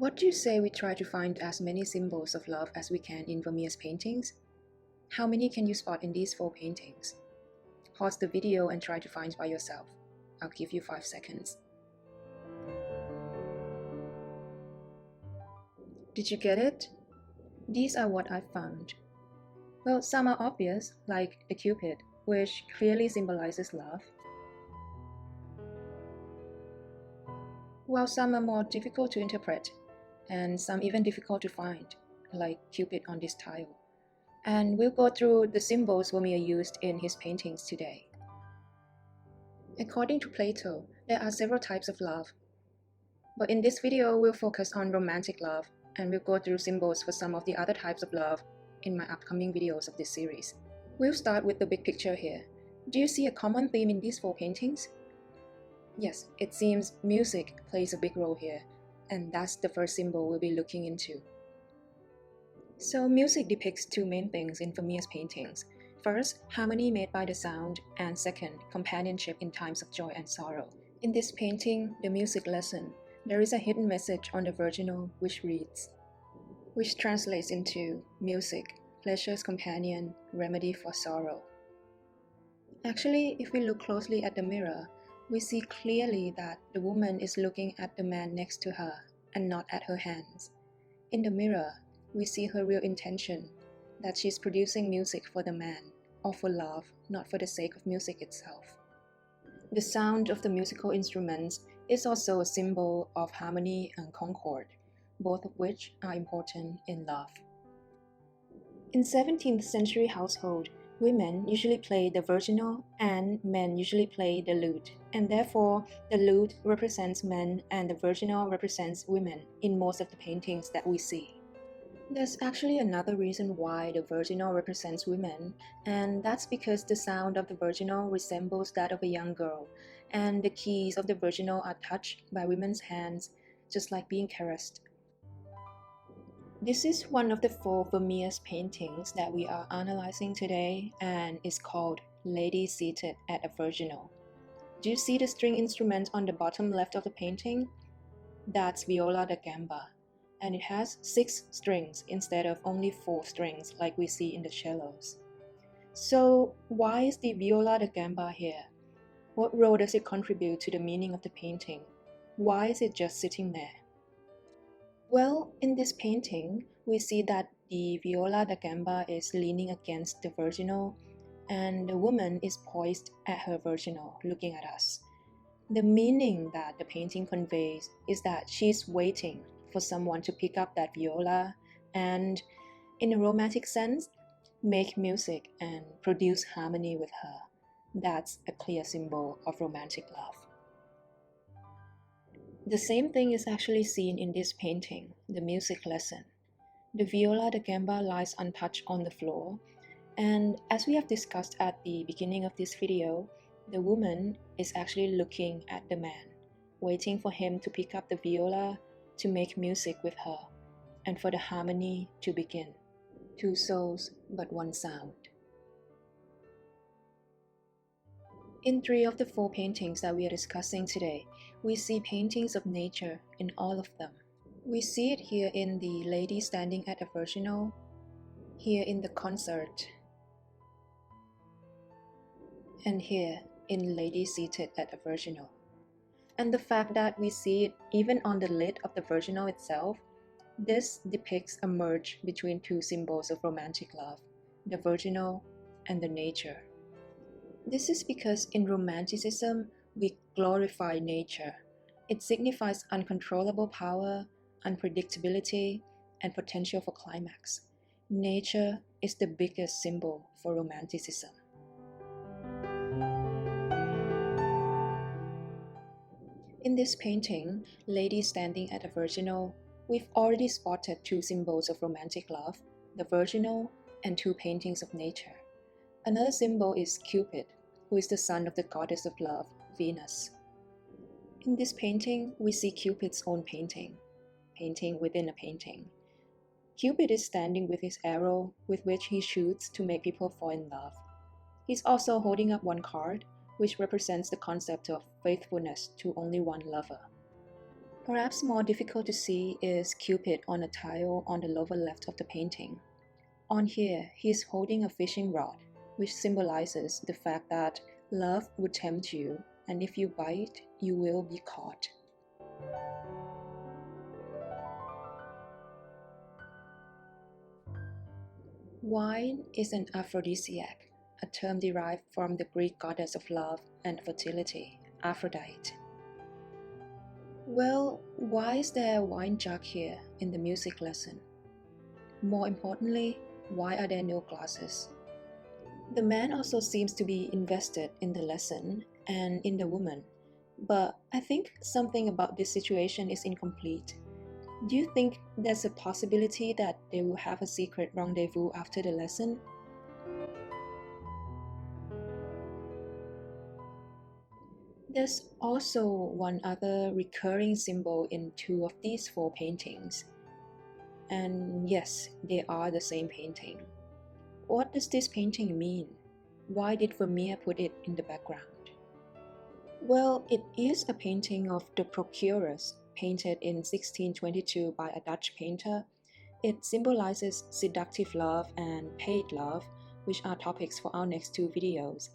What do you say we try to find as many symbols of love as we can in Vermeer's paintings? How many can you spot in these 4 paintings? Pause the video and try to find by yourself. I'll give you 5 seconds. Did you get it? These are what I found. Well, some are obvious, like the Cupid, which clearly symbolizes love, while some are more difficult to interpret, and some even difficult to find, like Cupid on this tile. And we'll go through the symbols Vermeer used in his paintings today. According to Plato, there are several types of love. But in this video, we'll focus on romantic love, and we'll go through symbols for some of the other types of love in my upcoming videos of this series. We'll start with the big picture here. Do you see a common theme in these 4 paintings? Yes, it seems music plays a big role here, and that's the first symbol we'll be looking into. So music depicts 2 main things in Vermeer's paintings. First, harmony made by the sound, and second, companionship in times of joy and sorrow. In this painting, The Music Lesson, there is a hidden message on the virginal which translates into music, pleasure's companion, remedy for sorrow. Actually, if we look closely at the mirror, we see clearly that the woman is looking at the man next to her and not at her hands. In the mirror, we see her real intention, that she's producing music for the man, or for love, not for the sake of music itself. The sound of the musical instruments is also a symbol of harmony and concord, both of which are important in love. In 17th century household, women usually play the virginal and men usually play the lute, and therefore the lute represents men and the virginal represents women in most of the paintings that we see. There's actually another reason why the virginal represents women, and that's because the sound of the virginal resembles that of a young girl, and the keys of the virginal are touched by women's hands, just like being caressed. This is one of the 4 Vermeer's paintings that we are analyzing today, and is called Lady Seated at a Virginal. Do you see the string instrument on the bottom left of the painting? That's viola da gamba, and it has 6 strings instead of only 4 strings like we see in the cellos. So why is the viola da gamba here? What role does it contribute to the meaning of the painting? Why is it just sitting there? Well, in this painting, we see that the viola da gamba is leaning against the virginal, and the woman is poised at her virginal, looking at us. The meaning that the painting conveys is that she's waiting for someone to pick up that viola and, in a romantic sense, make music and produce harmony with her. That's a clear symbol of romantic love. The same thing is actually seen in this painting, The Music Lesson. The viola da gamba lies untouched on the floor, and as we have discussed at the beginning of this video, the woman is actually looking at the man, waiting for him to pick up the viola to make music with her, and for the harmony to begin. 2 souls, but 1 sound. In 3 of the 4 paintings that we are discussing today, we see paintings of nature in all of them. We see it here in the Lady Standing at a Virginal, here in the concert, and here in Lady Seated at a Virginal. And the fact that we see it even on the lid of the virginal itself, this depicts a merge between 2 symbols of romantic love, the virginal and the nature. This is because in Romanticism, we glorify nature. It signifies uncontrollable power, unpredictability, and potential for climax. Nature is the biggest symbol for Romanticism. In this painting, Lady Standing at a Virginal, we've already spotted 2 symbols of romantic love, the virginal and 2 paintings of nature. Another symbol is Cupid, who is the son of the goddess of love, Venus. In this painting, we see Cupid's own painting within a painting. Cupid is standing with his arrow, with which he shoots to make people fall in love. He's also holding up 1 card, which represents the concept of faithfulness to only one lover. Perhaps more difficult to see is Cupid on a tile on the lower left of the painting. On here, he is holding a fishing rod, which symbolizes the fact that love would tempt you, and if you bite, you will be caught. Wine is an aphrodisiac, a term derived from the Greek goddess of love and fertility, Aphrodite. Well, why is there a wine jug here in the music lesson? More importantly, why are there no glasses? The man also seems to be invested in the lesson and in the woman, but I think something about this situation is incomplete. Do you think there's a possibility that they will have a secret rendezvous after the lesson? There's also one other recurring symbol in two of these four paintings. And yes, they are the same painting. What does this painting mean? Why did Vermeer put it in the background? Well, it is a painting of The Procuress, painted in 1622 by a Dutch painter. It symbolizes seductive love and paid love, which are topics for our next two videos.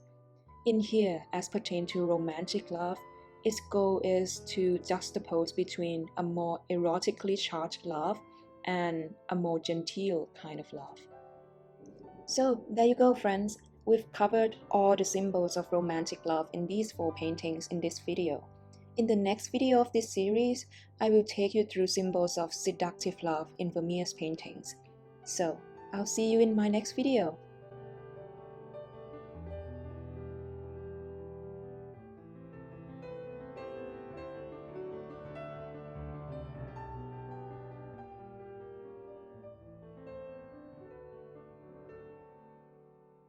In here, as pertain to romantic love, its goal is to juxtapose between a more erotically charged love and a more genteel kind of love. So there you go, friends. We've covered all the symbols of romantic love in these four paintings in this video. In the next video of this series, I will take you through symbols of seductive love in Vermeer's paintings. So, I'll see you in my next video.